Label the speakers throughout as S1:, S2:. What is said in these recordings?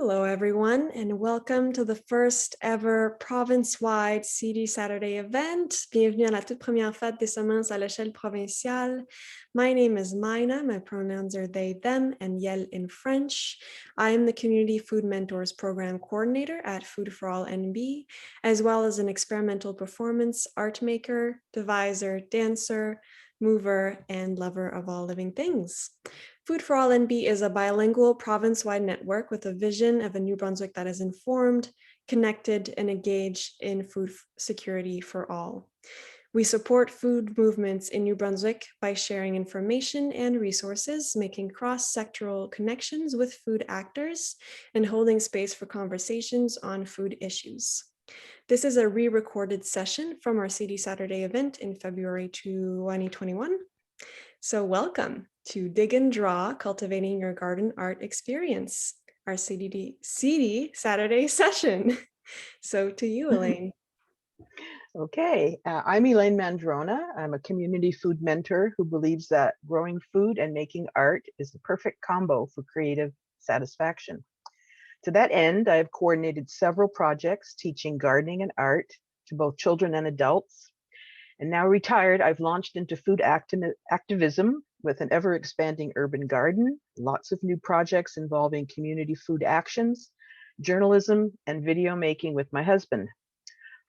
S1: Hello, everyone, and welcome to the first ever province-wide Seedy Saturday event. Bienvenue à la toute première fête des semences à l'échelle provinciale. My name is Maïna. My pronouns are they, them, and yel in French. I am the Community Food Mentors Program Coordinator at Food for All NB, as well as an experimental performance art maker, deviser, dancer, mover, and lover of all living things. Food for All NB is a bilingual province-wide network with a vision of a New Brunswick that is informed, connected, and engaged in food security for all. We support food movements in New Brunswick by sharing information and resources, making cross-sectoral connections with food actors, and holding space for conversations on food issues. This is a re-recorded session from our Seedy Saturday event in February 2021. So welcome to Dig and Draw, Cultivating Your Garden Art Experience, our Seedy Saturday session. So to you, Elaine.
S2: Okay, I'm Elaine Mandrona. I'm a community food mentor who believes that growing food and making art is the perfect combo for creative satisfaction. To that end, I have coordinated several projects teaching gardening and art to both children and adults. And now retired, I've launched into food activism with an ever-expanding urban garden, lots of new projects involving community food actions, journalism, and video making with my husband.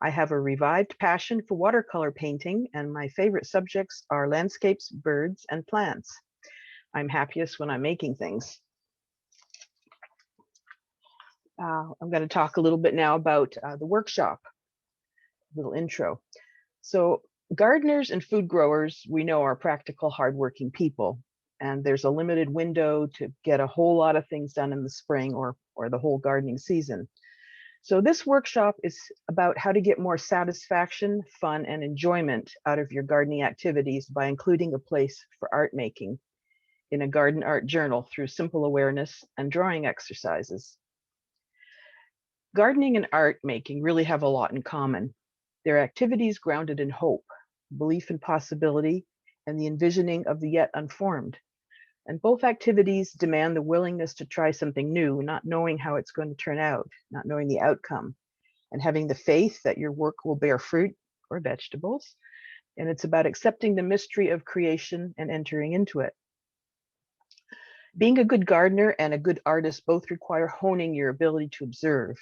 S2: I have a revived passion for watercolor painting, and my favorite subjects are landscapes, birds, and plants. I'm happiest when I'm making things. I'm going to talk a little bit now about the workshop, little intro. So gardeners and food growers, we know, are practical, hardworking people, and there's a limited window to get a whole lot of things done in the spring or the whole gardening season. So this workshop is about how to get more satisfaction, fun, and enjoyment out of your gardening activities by including a place for art making in a garden art journal through simple awareness and drawing exercises. Gardening and art making really have a lot in common. They're activities grounded in hope, belief in possibility, and the envisioning of the yet unformed. And both activities demand the willingness to try something new, not knowing how it's going to turn out, not knowing the outcome, and having the faith that your work will bear fruit or vegetables. And it's about accepting the mystery of creation and entering into it. Being a good gardener and a good artist both require honing your ability to observe.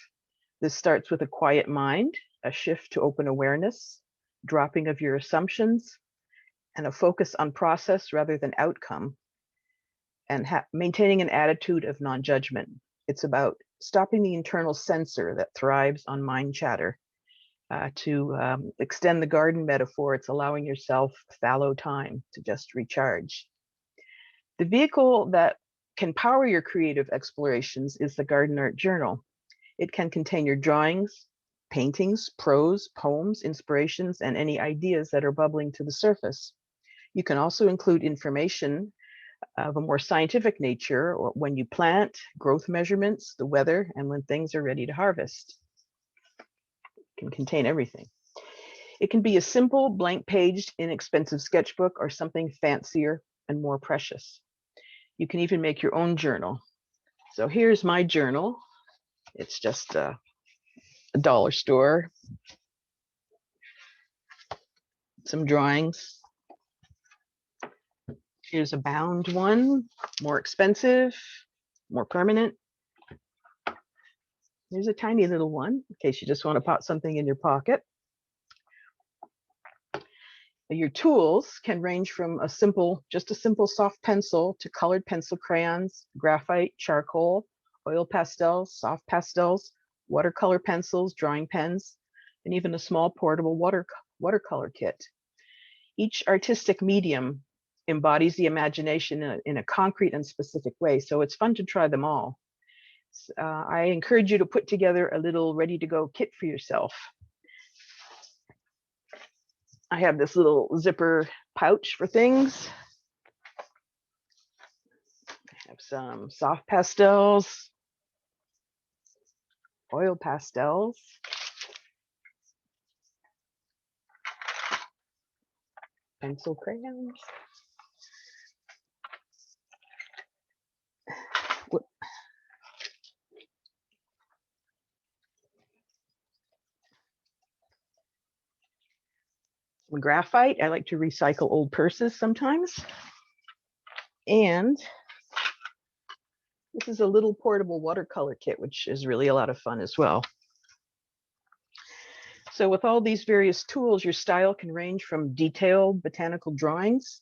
S2: This starts with a quiet mind, a shift to open awareness, dropping of your assumptions, and a focus on process rather than outcome, and maintaining an attitude of non-judgment. It's about stopping the internal censor that thrives on mind chatter. To extend the garden metaphor, it's allowing yourself fallow time to just recharge. The vehicle that can power your creative explorations is the Garden Art Journal. It can contain your drawings, paintings, prose, poems, inspirations, and any ideas that are bubbling to the surface. You can also include information of a more scientific nature, or when you plant, growth measurements, the weather, and when things are ready to harvest. It can contain everything. It can be a simple, blank-paged, inexpensive sketchbook or something fancier and more precious. You can even make your own journal. So here's my journal. It's just a dollar store. Some drawings. Here's a bound one, more expensive, more permanent. Here's a tiny little one, in case you just want to pop something in your pocket. Your tools can range from just a simple soft pencil to colored pencil crayons, graphite, charcoal, oil pastels, soft pastels, watercolor pencils, drawing pens, and even a small portable watercolor kit. Each artistic medium embodies the imagination in a concrete and specific way, so it's fun to try them all. I encourage you to put together a little ready-to-go kit for yourself. I have this little zipper pouch for things. I have some soft pastels, oil pastels, pencil crayons. graphite. I like to recycle old purses sometimes. And this is a little portable watercolor kit, which is really a lot of fun as well. So with all these various tools, your style can range from detailed botanical drawings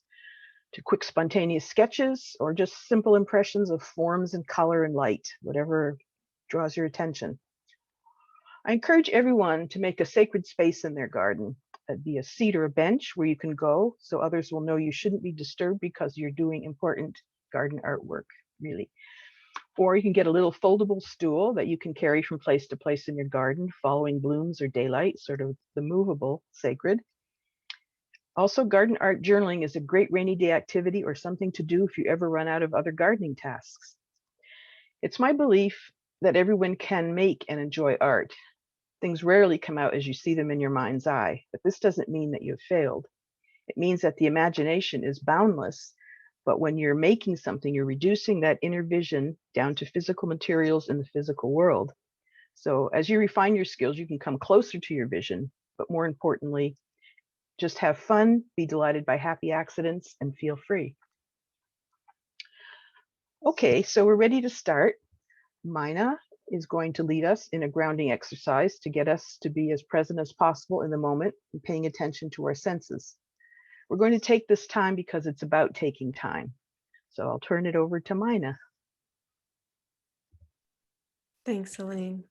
S2: to quick spontaneous sketches, or just simple impressions of forms and color and light, whatever draws your attention. I encourage everyone to make a sacred space in their garden. It'd be a seat or a bench where you can go so others will know you shouldn't be disturbed because you're doing important garden artwork, really. Or you can get a little foldable stool that you can carry from place to place in your garden, following blooms or daylight, sort of the movable sacred. Also, garden art journaling is a great rainy day activity or something to do if you ever run out of other gardening tasks. It's my belief that everyone can make and enjoy art. Things rarely come out as you see them in your mind's eye, but this doesn't mean that you've failed. It means that the imagination is boundless, but when you're making something, you're reducing that inner vision down to physical materials in the physical world. So as you refine your skills, you can come closer to your vision, but more importantly, just have fun, be delighted by happy accidents, and feel free. Okay, so we're ready to start. Maïna is going to lead us in a grounding exercise to get us to be as present as possible in the moment and paying attention to our senses. We're going to take this time because it's about taking time. So I'll turn it over to Maïna.
S1: Thanks, Elaine.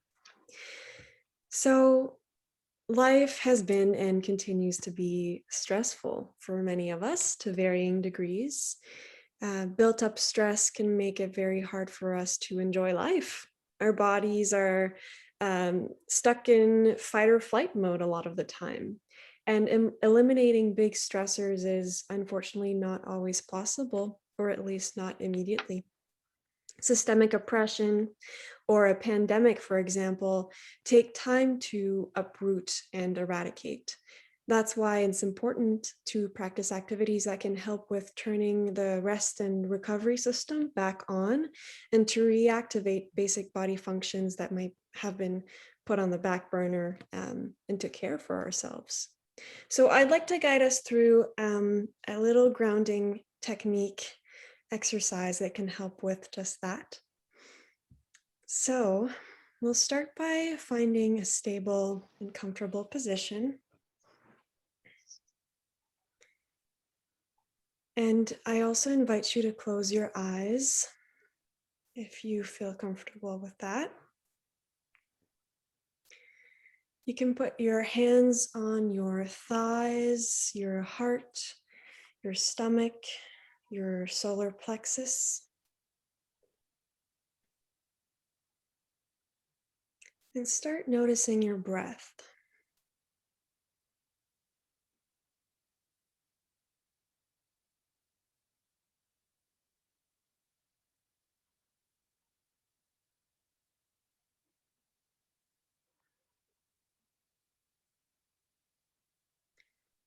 S1: So life has been and continues to be stressful for many of us to varying degrees. Built up stress can make it very hard for us to enjoy life. Our bodies are stuck in fight or flight mode a lot of the time. And eliminating big stressors is unfortunately not always possible, or at least not immediately. Systemic oppression or a pandemic, for example, take time to uproot and eradicate. That's why it's important to practice activities that can help with turning the rest and recovery system back on and to reactivate basic body functions that might have been put on the back burner and to care for ourselves. So I'd like to guide us through a little grounding technique exercise that can help with just that. So we'll start by finding a stable and comfortable position. And I also invite you to close your eyes if you feel comfortable with that. You can put your hands on your thighs, your heart, your stomach, your solar plexus. And start noticing your breath.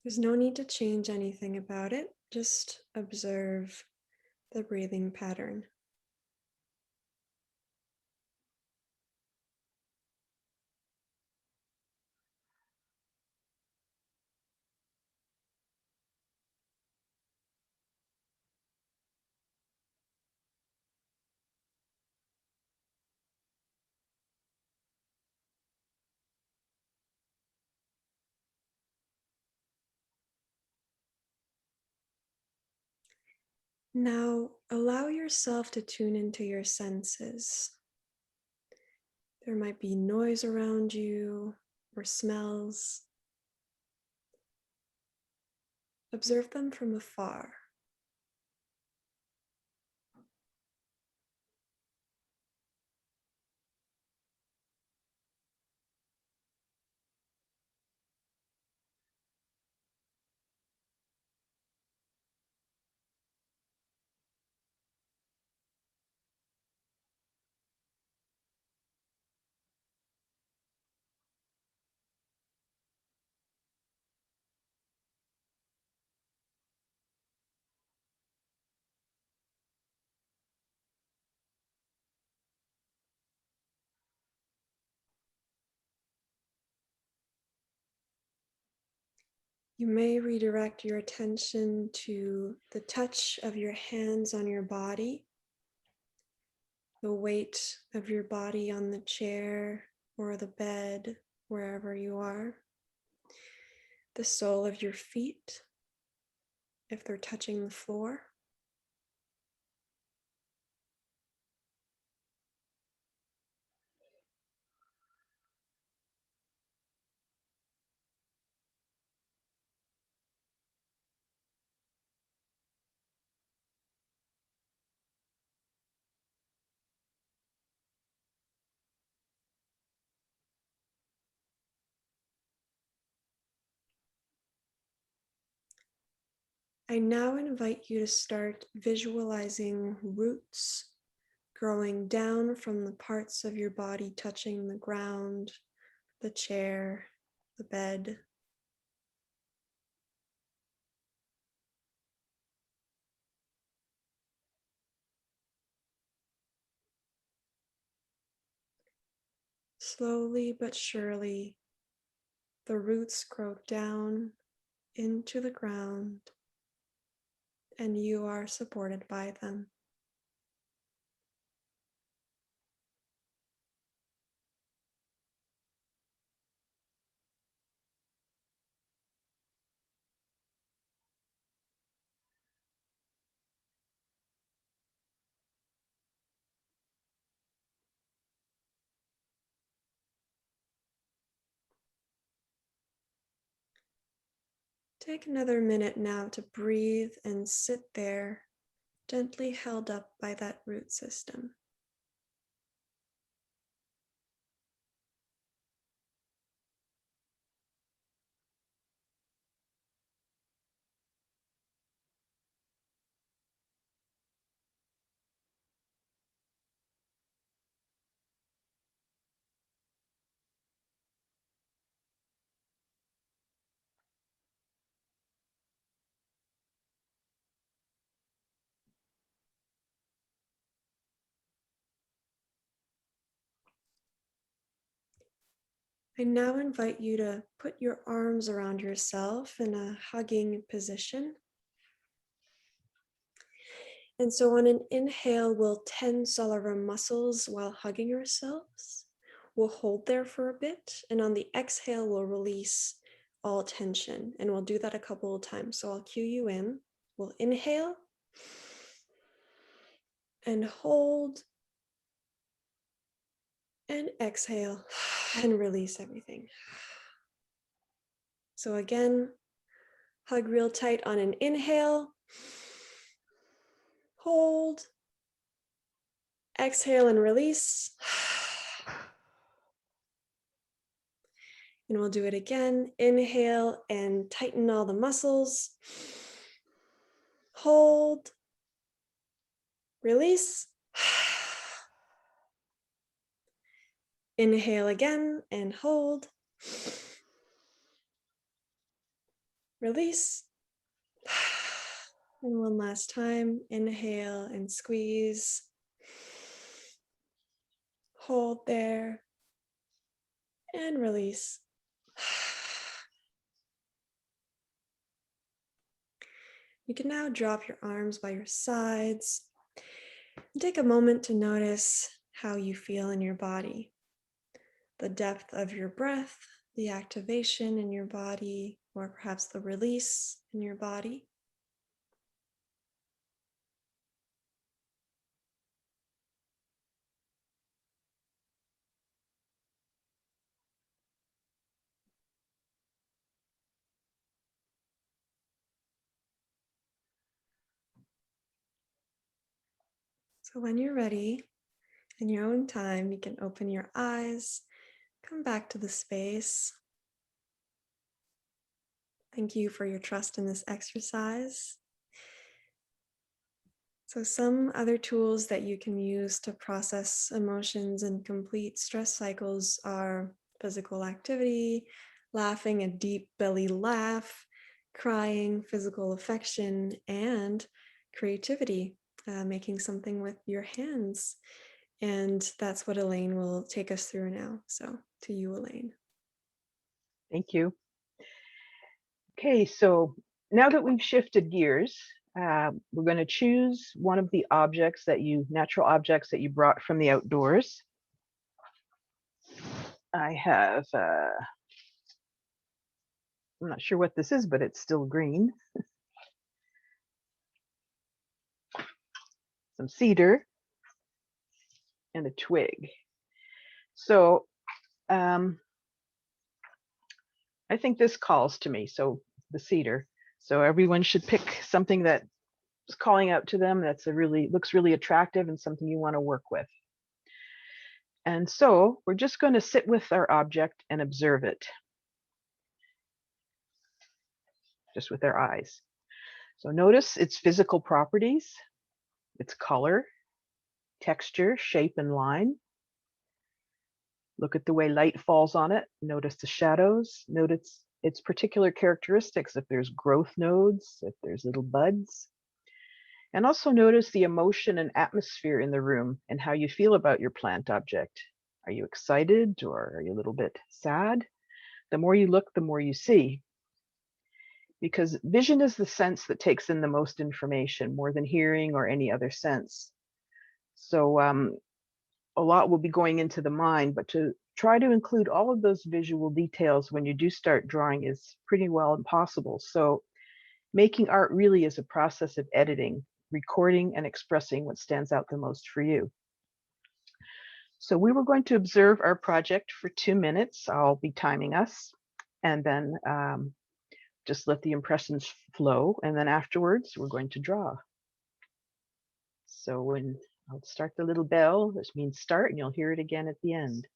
S1: There's no need to change anything about it. Just observe the breathing pattern. Now, allow yourself to tune into your senses. There might be noise around you or smells. Observe them from afar. You may redirect your attention to the touch of your hands on your body, the weight of your body on the chair or the bed, wherever you are, the sole of your feet, if they're touching the floor. I now invite you to start visualizing roots growing down from the parts of your body touching the ground, the chair, the bed. Slowly but surely, the roots grow down into the ground, and you are supported by them. Take another minute now to breathe and sit there, gently held up by that root system. I now invite you to put your arms around yourself in a hugging position. And so on an inhale, we'll tense all of our muscles while hugging ourselves. We'll hold there for a bit. And on the exhale, we'll release all tension. And we'll do that a couple of times. So I'll cue you in. We'll inhale and hold and exhale and release everything. So again, hug real tight on an inhale. Hold. Exhale and release. And we'll do it again. Inhale and tighten all the muscles. Hold. Release. Inhale again and hold. Release. And one last time. Inhale and squeeze. Hold there. And release. You can now drop your arms by your sides and take a moment to notice how you feel in your body. The depth of your breath, the activation in your body, or perhaps the release in your body. So when you're ready, in your own time, you can open your eyes, come back to the space. Thank you for your trust in this exercise. So some other tools that you can use to process emotions and complete stress cycles are physical activity, laughing a deep belly laugh, crying, physical affection, and creativity, making something with your hands. And that's what Elaine will take us through now. So to you, Elaine.
S2: Thank you. Okay, so now that we've shifted gears, we're going to choose one of the natural objects that you brought from the outdoors. I have, I'm not sure what this is, but it's still green. Some cedar and a twig. So I think this calls to me, so the cedar. So everyone should pick something that is calling out to them that's looks really attractive and something you want to work with. And so we're just going to sit with our object and observe it, just with our eyes. So notice its physical properties, its color, texture, shape, and line. Look at the way light falls on it. Notice the shadows. Notice its particular characteristics, if there's growth nodes, if there's little buds. And also notice the emotion and atmosphere in the room and how you feel about your plant object. Are you excited or are you a little bit sad? The more you look, the more you see. Because vision is the sense that takes in the most information, more than hearing or any other sense. So a lot will be going into the mind, but to try to include all of those visual details when you do start drawing is pretty well impossible. So making art really is a process of editing, recording, and expressing what stands out the most for you. So we were going to observe our project for 2 minutes. I'll be timing us, and then just let the impressions flow. And then afterwards, we're going to draw. So when I'll start the little bell, this means start, and you'll hear it again at the end.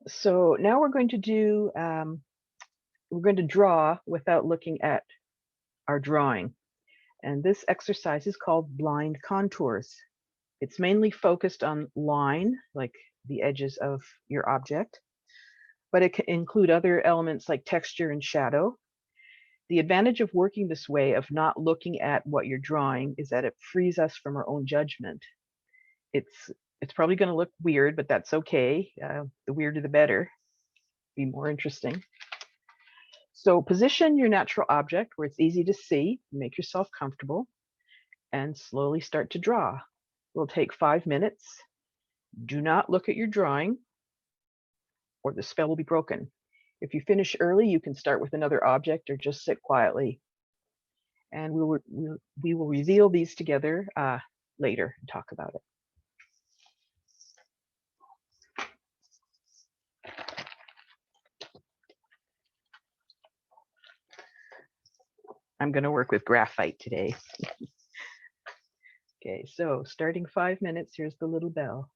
S2: So now we're going to draw without looking at our drawing. And this exercise is called blind contours. It's mainly focused on line, like the edges of your object, but it can include other elements like texture and shadow. The advantage of working this way, of not looking at what you're drawing, is that it frees us from our own judgment. It's probably going to look weird, but that's okay. The weirder the better. Be more interesting. So position your natural object where it's easy to see, make yourself comfortable, and slowly start to draw. It will take 5 minutes. Do not look at your drawing or the spell will be broken. If you finish early, you can start with another object or just sit quietly. And we will reveal these together later and talk about it. I'm going to work with graphite today. Okay, so starting 5 minutes, here's the little bell.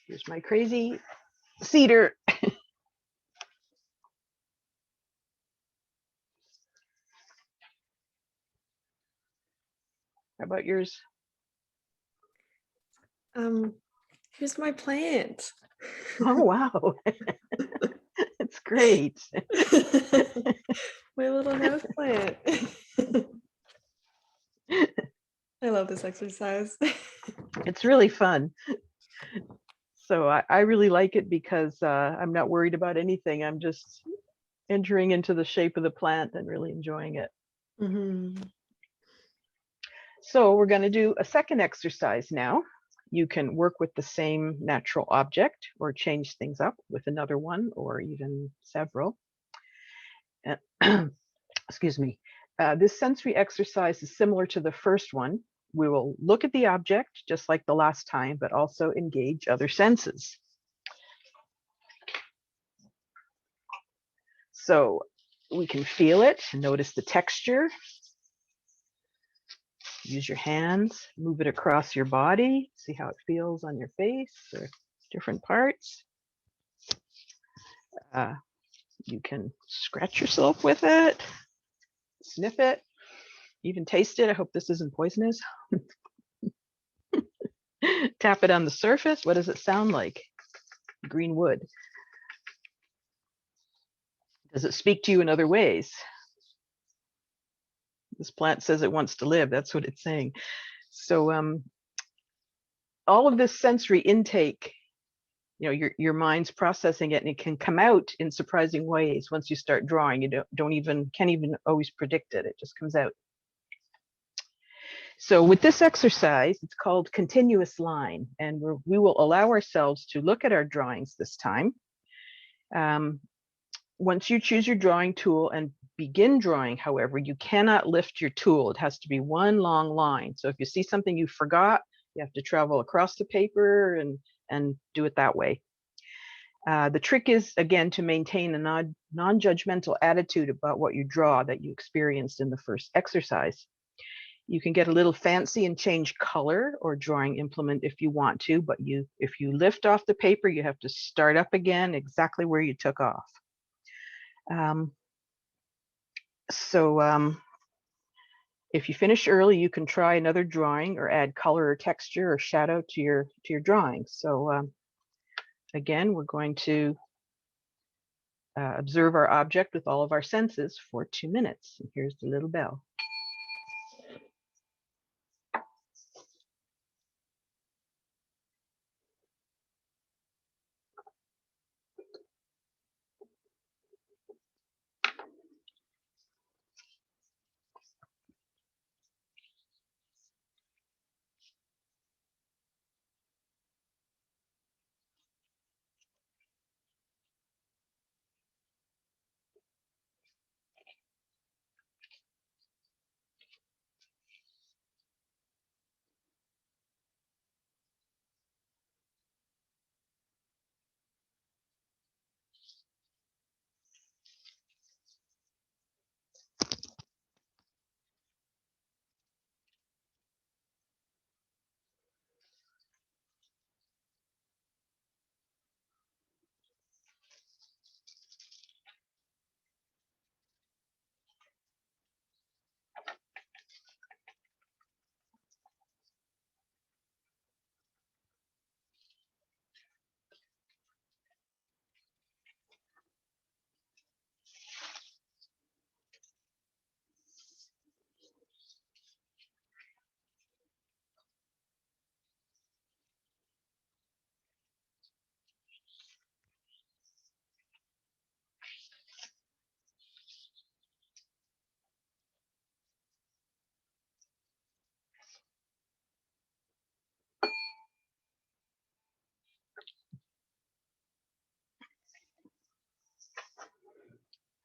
S2: Here's my crazy cedar. How about yours?
S1: Here's my plant.
S2: Oh, wow. It's great.
S1: My little house plant. I love this exercise.
S2: It's really fun. So I really like it because I'm not worried about anything. I'm just entering into the shape of the plant and really enjoying it.
S1: Mm-hmm.
S2: So we're going to do a second exercise now. You can work with the same natural object or change things up with another one or even several. Excuse me. This sensory exercise is similar to the first one. We will look at the object just like the last time, but also engage other senses. So we can feel it, notice the texture. Use your hands, move it across your body, see how it feels on your face or different parts. You can scratch yourself with it, sniff it, even taste it. I hope this isn't poisonous. Tap it on the surface. What does it sound like? Green wood. Does it speak to you in other ways? This plant says it wants to live. That's what it's saying. So all of this sensory intake, you know, your mind's processing it, and it can come out in surprising ways once you start drawing. You can't even always predict it. It just comes out. So with this exercise, it's called continuous line, and we will allow ourselves to look at our drawings this time. Once you choose your drawing tool and begin drawing, however, you cannot lift your tool. It has to be one long line. So if you see something you forgot, you have to travel across the paper and do it that way. The trick is, again, to maintain a non-judgmental attitude about what you draw that you experienced in the first exercise. You can get a little fancy and change color or drawing implement if you want to, but if you lift off the paper, you have to start up again exactly where you took off. If you finish early, you can try another drawing or add color or texture or shadow to your drawing. So again, we're going to observe our object with all of our senses for 2 minutes. And here's the little bell.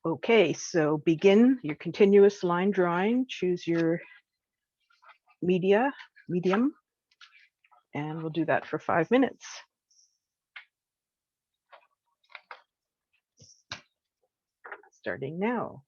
S2: Okay, so begin your continuous line drawing. Choose your medium, and we'll do that for 5 minutes. Starting now.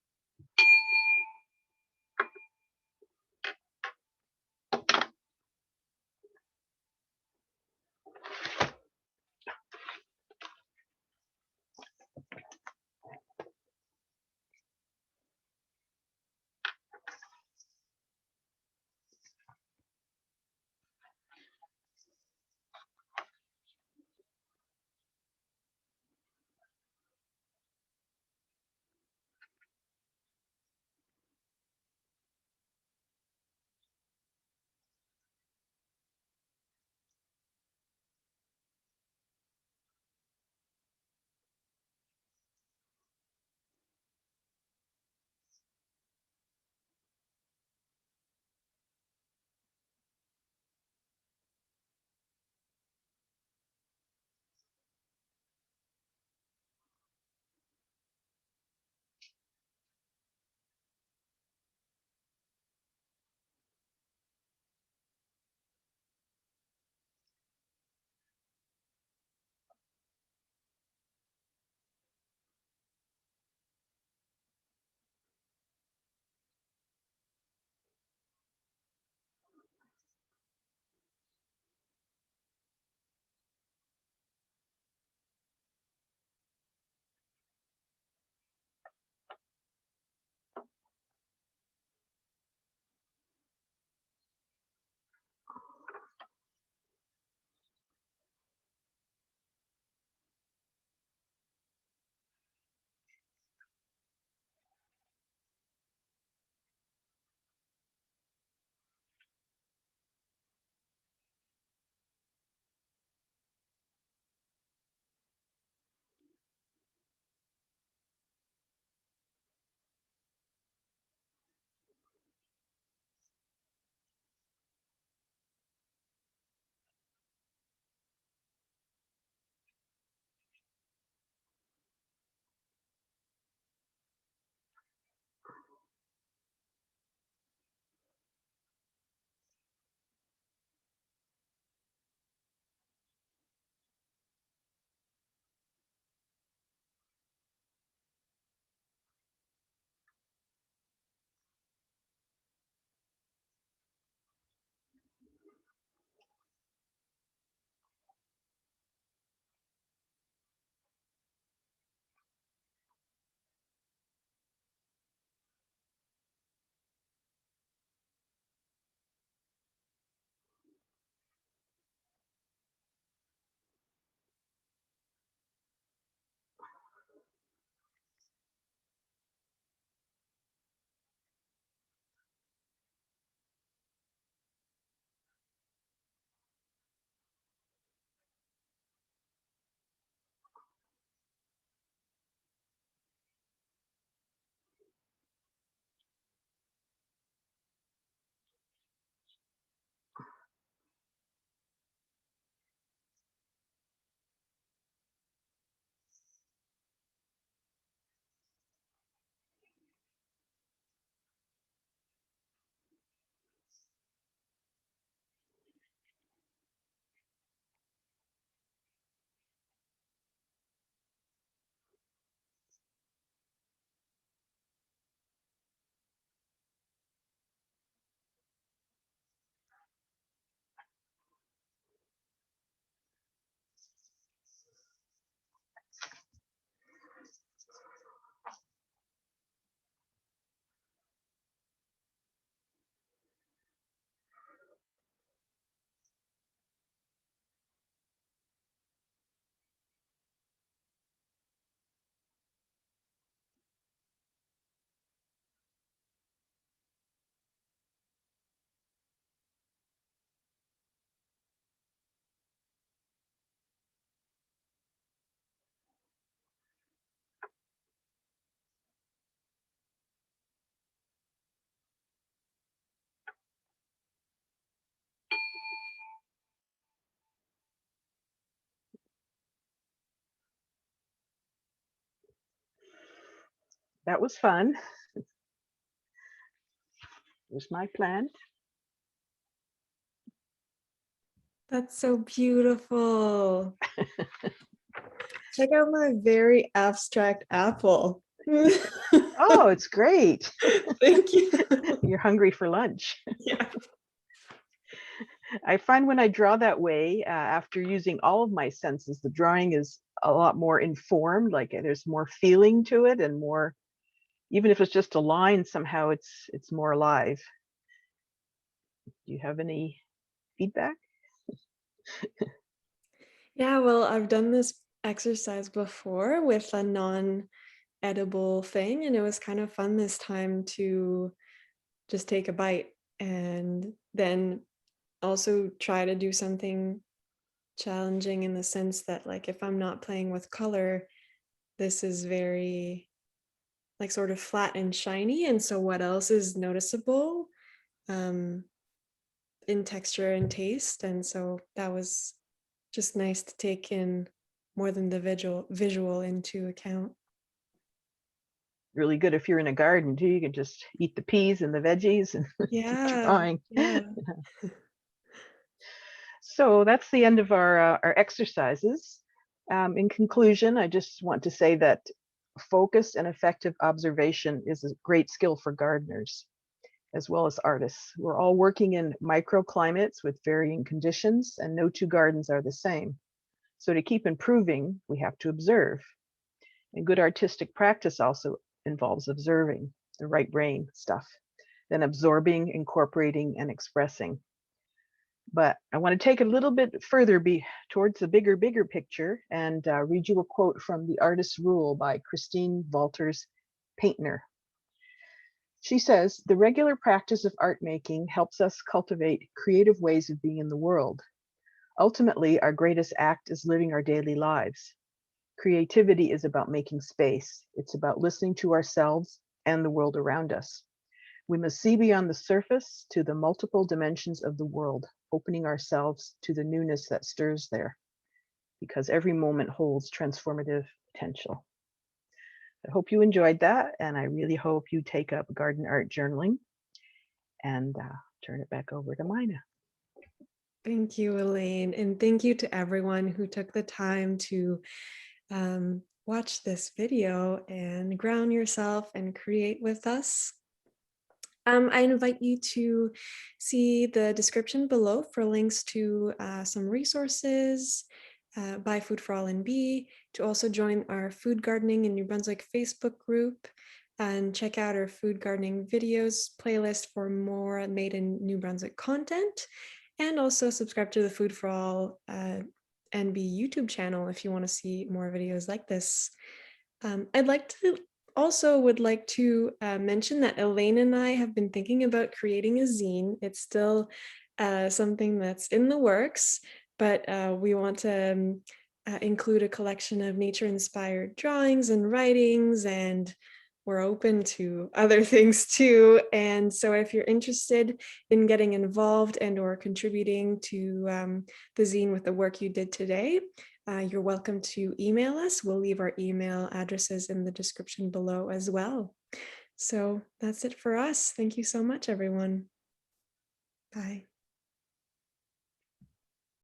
S2: that was fun. Here's my plant.
S1: That's so beautiful. Check out my very abstract apple.
S2: Oh, it's great.
S1: Thank you.
S2: You're hungry for lunch.
S1: Yeah.
S2: I find when I draw that way, after using all of my senses, the drawing is a lot more informed, like there's more feeling to it and more, even if it's just a line, somehow it's more alive. Do you have any feedback?
S1: Yeah, well, I've done this exercise before with a non-edible thing, and it was kind of fun this time to just take a bite and then also try to do something challenging in the sense that, like, if I'm not playing with color, this is very like sort of flat and shiny, and so what else is noticeable in texture and taste? And so that was just nice to take in more than the visual into account.
S2: Really good if you're in a garden too. You can just eat the peas and the veggies and keep
S1: Yeah,
S2: drawing.
S1: yeah.
S2: So that's the end of our exercises. In conclusion, I just want to say that focused and effective observation is a great skill for gardeners as well as artists. We're all working in microclimates with varying conditions, and no two gardens are the same. So to keep improving, we have to observe. And good artistic practice also involves observing the right brain stuff, then absorbing, incorporating, and expressing. But I want to take a little bit further towards the bigger picture and read you a quote from The Artist's Rule by Christine Walters Paintner. She says, "The regular practice of art making helps us cultivate creative ways of being in the world. Ultimately, our greatest act is living our daily lives. Creativity is about making space. It's about listening to ourselves and the world around us. We must see beyond the surface to the multiple dimensions of the world, opening ourselves to the newness that stirs there, because every moment holds transformative potential." I hope you enjoyed that, and I really hope you take up garden art journaling, and turn it back over to Maïna.
S1: Thank you, Elaine, and thank you to everyone who took the time to watch this video and ground yourself and create with us. I invite you to see the description below for links to some resources, buy food for all and be, to also join our food gardening in New Brunswick Facebook group, and check out our food gardening videos playlist for more made in New Brunswick content, and also subscribe to the Food for All NB YouTube channel if you want to see more videos like this. I'd like to would like to mention that Elaine and I have been thinking about creating a zine. It's still something that's in the works, but we want to include a collection of nature-inspired drawings and writings, and we're open to other things too. And so if you're interested in getting involved and or contributing to the zine with the work you did today, you're welcome to email us. We'll leave our email addresses in the description below as well. So that's it for us. Thank you so much, everyone. Bye.